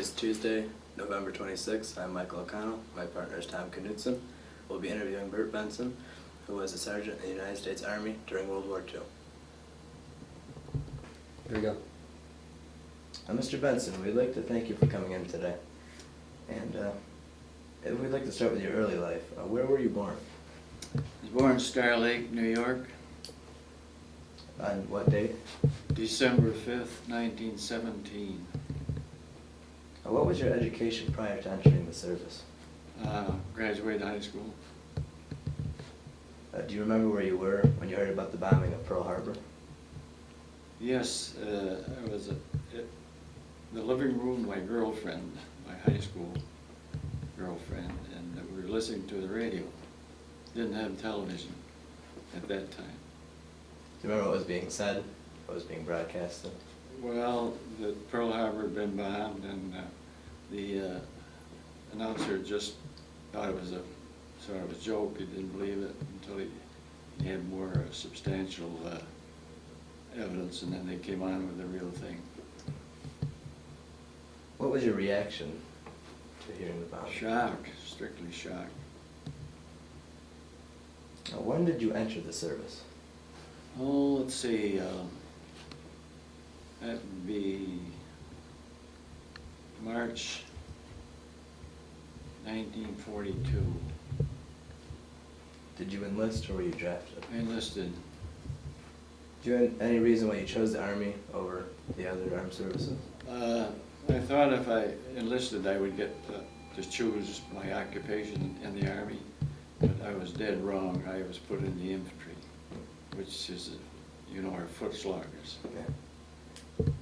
this Tuesday, November 26th. I'm Michael O'Connell. My partner is Tom Knudsen. We'll be interviewing Burt Benson, who was a sergeant in the United States Army during World War II. Here we go. Mr. Benson, we'd like to thank you for coming in today. And we'd like to start with your early life. Where were you born? I was born in Stalag, New York, On what date? December 5th, 1917. What was your education prior to entering the service? Graduated high school. Do you remember where you were when you heard about the bombing of Pearl Harbor? Yes, I was at the living room of my girlfriend, my high school girlfriend, and we were listening to the radio. Didn't have television at that time. Do you remember what was being said? What was being broadcasted? Well, that Pearl Harbor had been bombed, and the announcer just thought it was a sort of a joke. He didn't believe it until he had more substantial evidence, and then they came on with the real thing. What was your reaction to hearing the bombing? Shock, strictly shock. When did you enter the service? Oh, let's see, that would be March 1942. Did you enlist or were you drafted? I enlisted. Do you have any reason why you chose the Army over the other armed services? I thought if I enlisted, I would get to choose my occupation in the Army, but I was dead wrong. I was put in the infantry, which is, you know, our foot sloggers. Okay.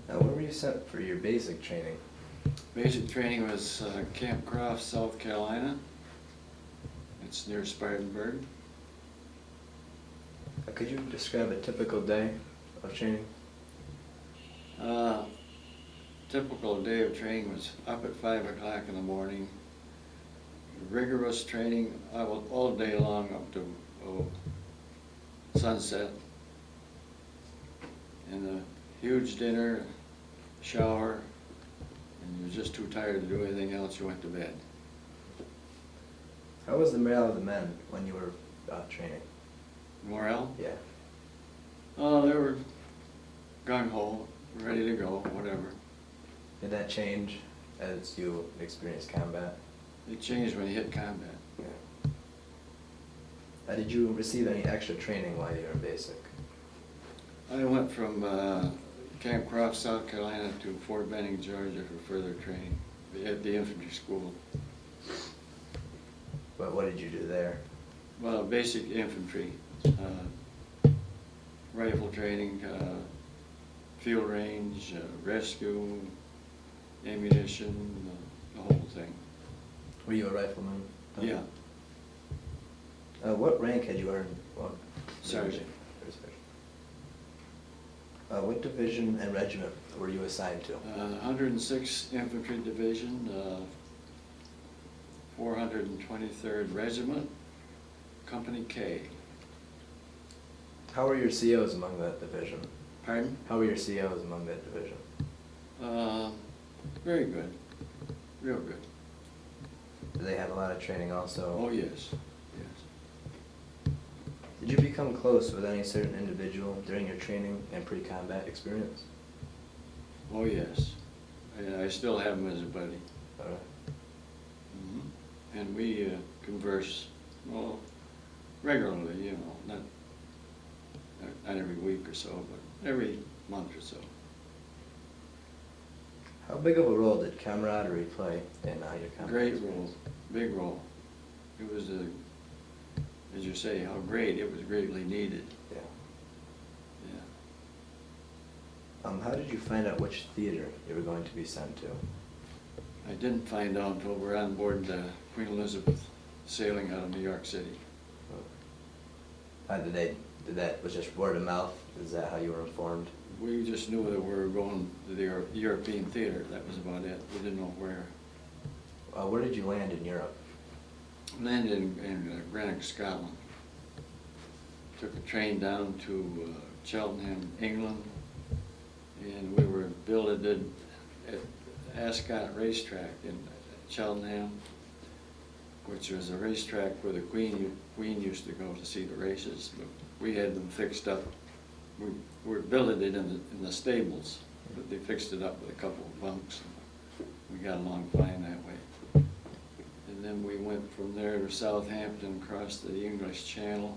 Now, where were you sent for your basic training? Basic training was Camp Croft, South Carolina. It's near Spartanburg. Could you describe a typical day of training? Typical day of training was up at 5 o'clock in the morning. Rigorous training all day long up to sunset. And a huge dinner, shower, and you were just too tired to do anything else, you went to bed. How was the morale of the men when you were training? Morale? Yeah. Oh, they were gung-ho, ready to go, whatever. Did that change as you experienced combat? It changed when you hit combat. Yeah. Did you receive any extra training while you were in basic? I went from Camp Croft, South Carolina to Fort Benning, Georgia for further training at the infantry school. But what did you do there? Well, basic infantry, rifle training, field range, rescue, ammunition, the whole thing. Were you a rifleman? Yeah. What rank had you earned? Well, Sergeant. What division and regiment were you assigned to? 106th Infantry Division, 423rd Regiment, Company K. How were your COs among that division? Pardon? How were your COs among that division? Very good, real good. Did they have a lot of training also? Oh, yes, yes. Did you become close with any certain individual during your training and pre-combat experience? Oh, yes. I still have him as a buddy. All right. Mm-hmm. And we converse, well, regularly, you know, not every week or so, but every month or so. How big of a role did camaraderie play in your combat Great experience? role, big role. It was, as you say, how great, it was greatly needed. Yeah. Yeah. How did you find out which theater you were going to be sent to? I didn't find out until we were on board Queen Elizabeth sailing out of New York City. Did that was just word of mouth? Is that how you were informed? We just knew that we were going to the European theater. That was about it. We didn't know where. Where did you land in Europe? Landed in Greenock, Scotland. Took a train down to Cheltenham, England, and we were billeted Ascot racetrack in Cheltenham, which was a racetrack where the Queen used to go to see the races. But we had them fixed up. We were building it in the stables, but they fixed it up with a couple of bunks. We got along fine that way. And then we went from there to Southampton, across the English Channel,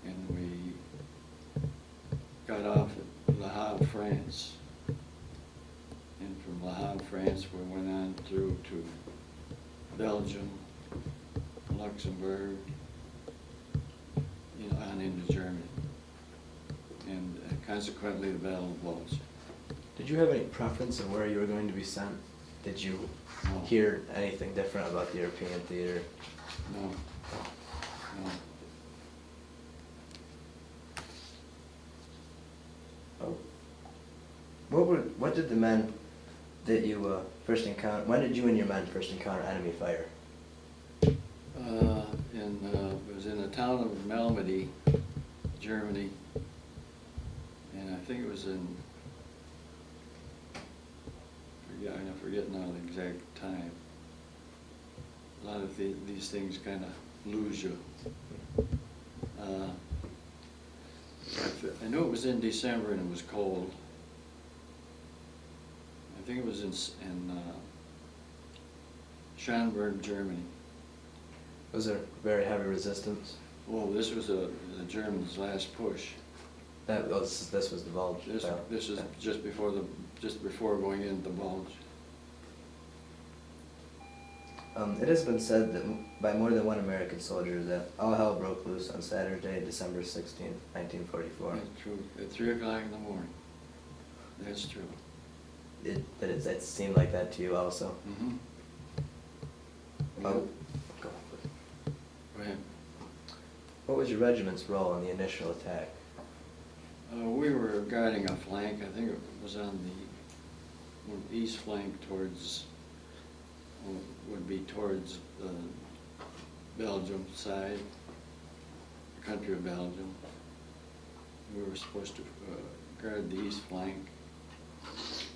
and we got off at Le Havre, France. And from Le Havre, France, we went on through to Belgium, Luxembourg, on into Germany, and consequently the Battle of Bulge. Did you have any preference of where you were going to be sent? Did you No. hear anything different about the European theater? No, no. Oh. What did the men that you first encountered, when did you and your men first encounter enemy fire? It was in the town of Malmedy, Germany, and I think it was in, I forget now the exact time. A lot of these things kind of lose you. I knew it was in December and it was cold. I think it was in Schönberg, Germany. Was there very heavy resistance? Well, this was the Germans' last push. This was the Bulge. This is just before going into the Bulge. It has been said that by more than one American soldier that all hell broke loose on Saturday, December 16, 1944. That's true. At 3 o'clock in the morning. That's true. Did it seem like that to you also? Mm-hmm. Oh, go ahead. What was your regiment's role in the initial attack? We were guarding a flank. I think it was on the east flank would be towards the Belgium side, the country of Belgium. We were supposed to guard the east flank.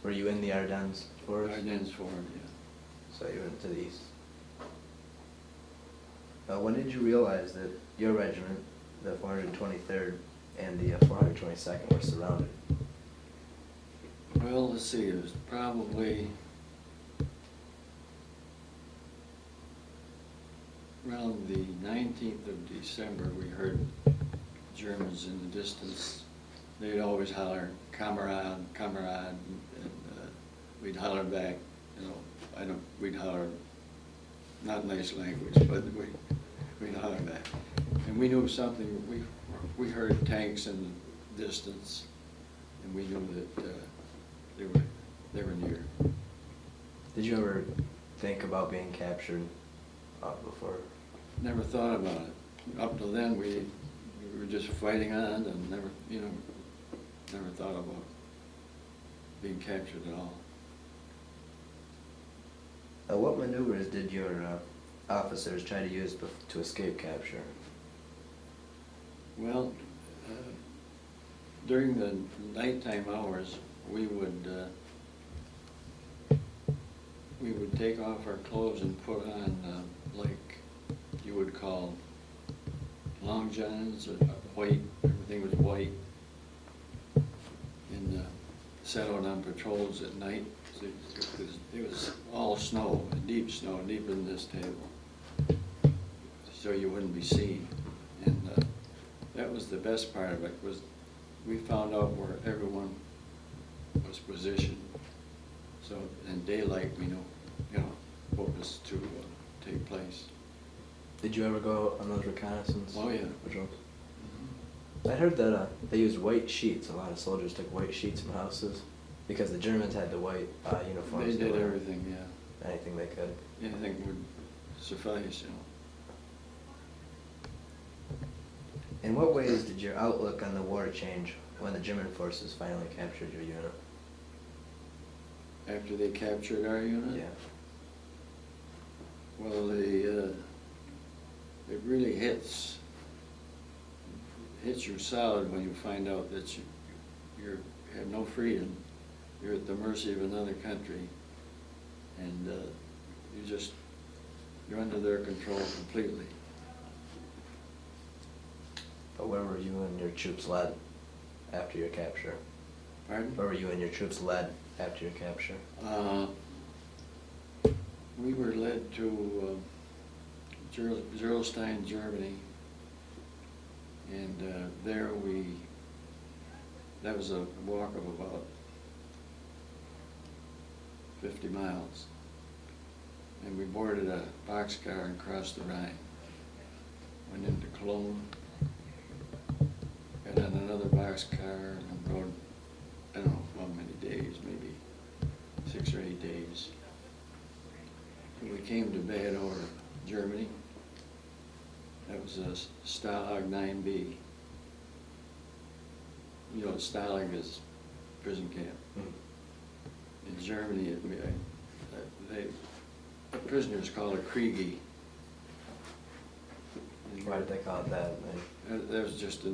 Were you in the Ardennes forward? Ardennes forward, yeah. So you were to the east. When did you realize that your regiment, the 423rd, and the 422nd were surrounded? Well, let's see, it was probably around the 19th of December, we heard Germans in the distance. They'd always holler, "Kamerad, Kamerad," and we'd holler back, we'd holler, not nice language, but we'd holler back. And we knew something, we heard tanks in the distance, and we knew that they were near. Did you ever think about being captured before? Never thought about it. Up till then, we were just fighting on and never thought about being captured at all. What maneuvers did your officers try to use to escape capture? Well, during the nighttime hours, we would take off our clothes and put on like you would call long johns, white. Everything was white, and set out on patrols at night. So it was all snow, deep in this table, so you wouldn't be seen. And that was the best part of it, was we found out where everyone was positioned. So in daylight, we knew, what was to take place. Did you ever go on those reconnaissance? Oh, yeah. patrols? Mm-hmm. I heard that they used white sheets. A lot of soldiers took white sheets from houses because the Germans had the white uniforms. They did everything, yeah. Anything they could. Anything would suffice, In what ways did your outlook on the war change when the German forces finally captured your unit? After they captured our unit? Yeah. Well, it really hits you solid when you find out that you have no freedom. You're at the mercy of another country, and you're under their control completely. But where were you and your troops led after your capture? Pardon? Where were you and your troops led after your capture? We were led to Gerolstein, Germany, and that was a walk of about 50 miles. And we boarded a boxcar and crossed the Rhine. Went into Cologne, got on another boxcar and rode, I don't know how many days, maybe 6 or 8 days. We came to Bad Orb, Germany. That was a Stalag 9B. You know, Stalag is prison camp. In Germany, the prisoners call it Kriegi. Why did they call it that? That was just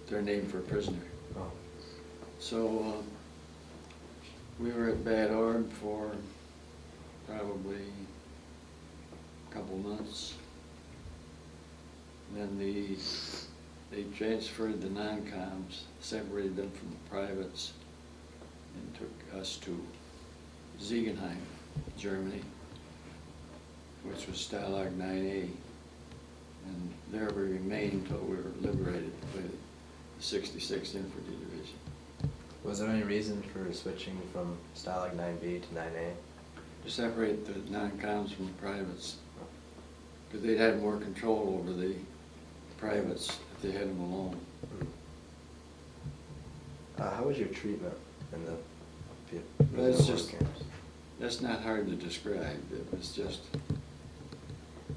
their name for a prisoner. Oh. So we were at Bad Orb for probably a couple months. Then they transferred the non-coms, separated them from the privates, and took us to Ziegenheim, Germany, which was Stalag 9A. And there we remained until we were liberated by the 66th Infantry Division. Was there any reason for switching from Stalag 9B to 9A? To separate the non-coms from the privates, because they'd had more control over the privates if they had them alone. How was your treatment in the That's war just- camps? That's not hard to describe. It was just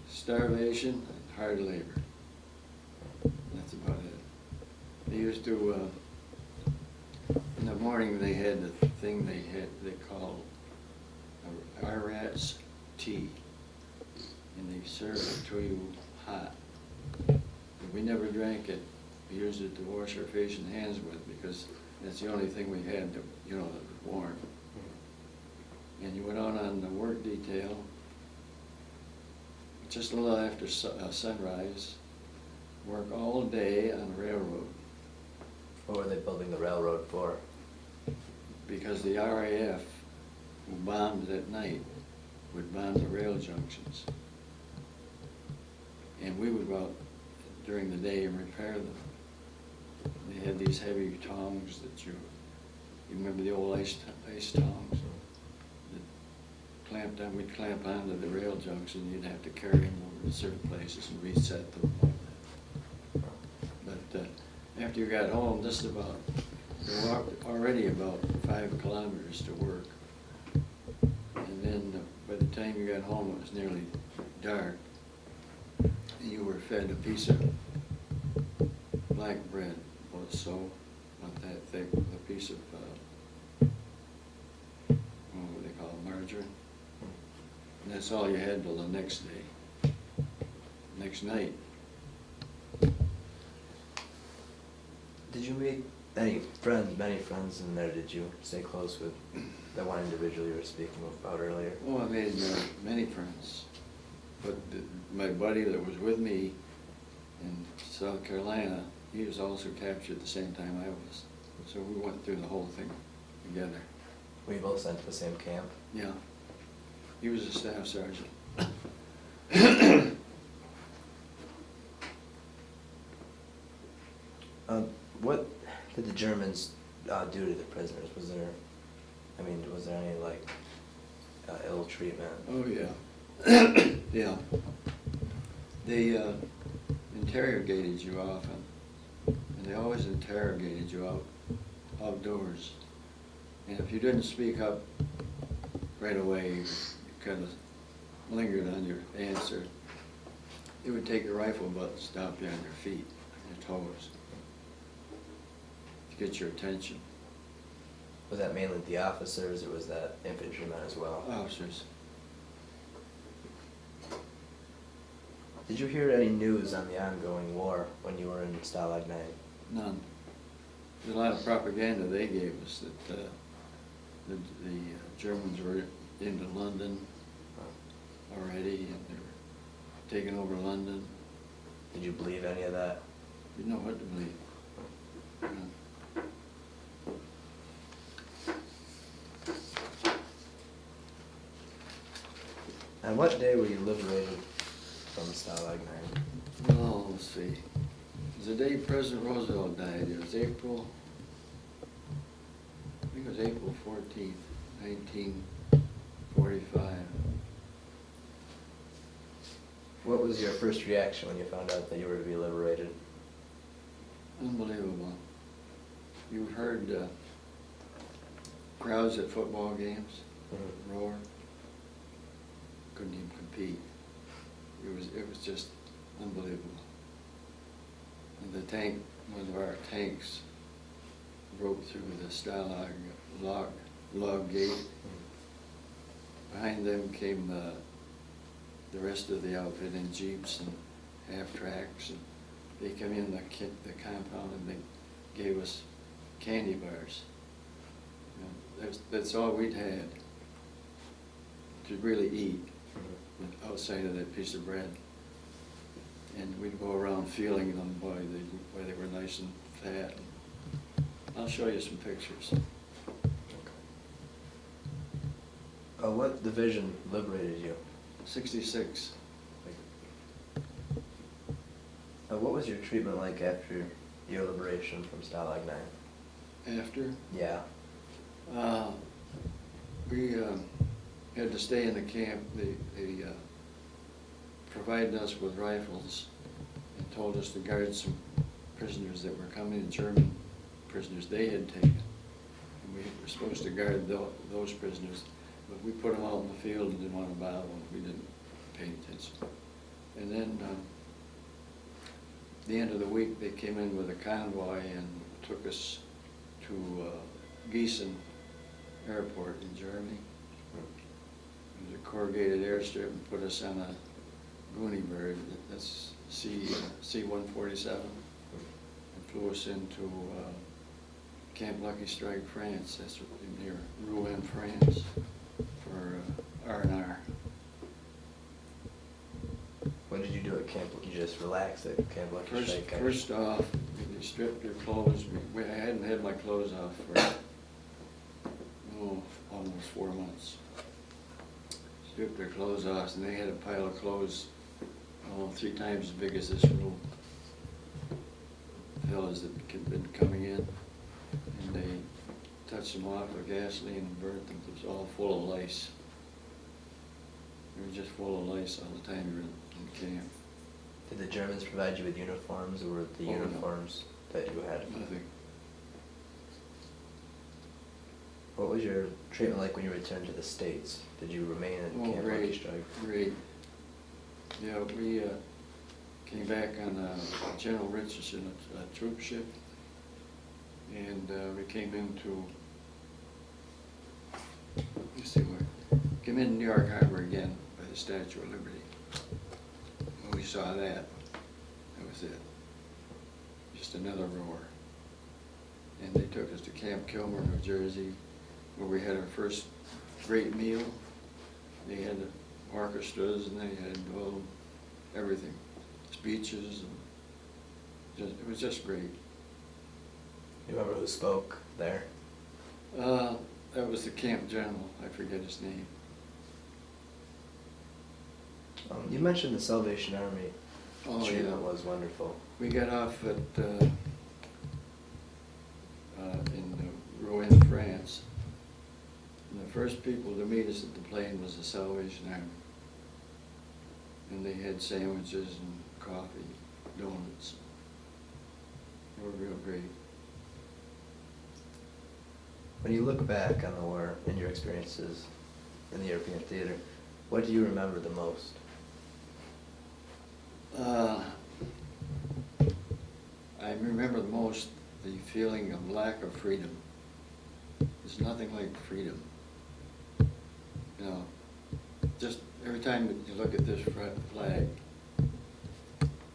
starvation and hard labor. That's about it. They used to, in the morning they had the thing they called RAT's tea, and they served it to you hot. But we never drank it. We used it to wash our face and hands with, because that's the only thing we had that, that was warm. And you went out on the work detail just a little after sunrise, work all day on the railroad. What were they building the railroad for? Because the RAF, who bombed at night, would bomb the rail junctions. And we would go out during the day and repair them. They had these heavy tongs that you remember the old ice tongs? We'd clamp onto the rail junction, you'd have to carry them over to certain places and reset them like that. But after you got home, you walked already about 5 kilometers to work. And then by the time you got home, it was nearly dark. And you were fed a piece of black bread, about so, not that thick, with a piece of, what do they call it, margarine. And that's all you had till the next day. Next night. Did you make many friends in there? Did you stay close with that one individual you were speaking about earlier? Oh, I made many friends. But my buddy that was with me in South Carolina, he was also captured the same time I was. So we went through the whole thing together. Were you both sent to the same camp? Yeah. He was a staff sergeant. What did the Germans do to the prisoners? Was there any ill treatment? Oh, yeah. Yeah. They interrogated you often, and they always interrogated you outdoors. And if you didn't speak up right away, you kind of lingered on your answer, they would take your rifle butt and stop you on your feet, on your toes, to get your attention. Was that mainly the officers, or was that infantrymen as well? Officers. Did you hear any news on the ongoing war when you were in Stalag 9? None. There's a lot of propaganda they gave us that the Germans were into London already, and they were taking over London. Did you believe any of that? You know what to believe. Yeah. And what day were you liberated from Stalag 9? Well, let's see. It was the day President Roosevelt died. It was April, I think it was April 14th, 1945. What was your first reaction when you found out that you were to be liberated? Unbelievable. You heard crowds at football games roar. Couldn't even compete. It was just unbelievable. And the tank, one of our tanks, broke through the Stalag log gate. Behind them came the rest of the outfit in jeeps and half-tracks, and they came in the compound and they gave us candy bars. You know, that's all we'd had to really eat outside of that piece of bread. And we'd go around feeling them while they were nice and fat. I'll show you some pictures. What division liberated you? 66. What was your treatment like after your liberation from Stalag 9? After? Yeah. We had to stay in the camp. They provided us with rifles and told us to guard some prisoners that were coming, German prisoners they had taken. And we were supposed to guard those prisoners, but we put them out in the field and didn't want to bother them. We didn't pay attention. And then at the end of the week, they came in with a convoy and took us to Gießen Airport in Germany. It was a corrugated airstrip and put us on a Goonie bird, that's C-147, and flew us into Camp Lucky Strike, France. That's near Rouen, France, for R&R. What did you do at camp? You just relaxed at Camp Lucky Strike? First off, they stripped their clothes. I hadn't had my clothes off for almost 4 months. Stripped their clothes off, and they had a pile of clothes 3 times as big as this room. Fellas that had been coming in, and they touched them off with gasoline and burnt them. It was all full of lice. They were just full of lice all the time you were in camp. Did the Germans provide you with uniforms, or were the uniforms that you had? Nothing. What was your treatment like when you returned to the States? Did you remain in Camp Lucky Strike? Great. Yeah, we came back on General Richardson, a troop ship, and we came into, came in New York Harbor again by the Statue of Liberty. When we saw that was it. Just another roar. And they took us to Camp Kilmer, New Jersey, where we had our first great meal. They had orchestras and they had everything, speeches, and it was just great. You remember who spoke there? That was the camp general. I forget his name. You mentioned the Salvation Army. Oh, treatment yeah. was wonderful. We got off at in Rouen, France. And the first people to meet us at the plane was the Salvation Army. And they had sandwiches and coffee, donuts. They were real great. When you look back on the war and your experiences in the European theater, what do you remember the most? I remember the most the feeling of lack of freedom. There's nothing like freedom. You know, just every time you look at this flag,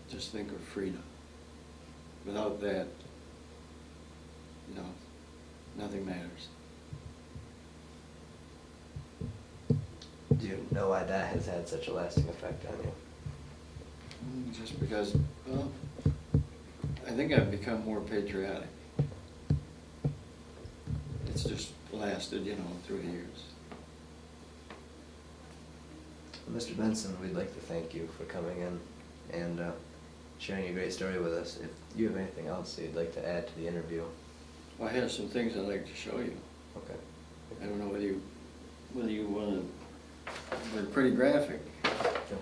just think of freedom. Without that, you know, nothing matters. Do Do you know why that has had such a lasting effect on you? Just because, well, I think I've become more patriotic. It's just lasted, you know, through the years. Well, Mr. Benson, we'd like to thank you for coming in and sharing a great story with us. If you have anything else that you'd like to add to the interview. I have some things I'd like to show you. Okay. I don't know whether you want to, they're pretty graphic. Sure.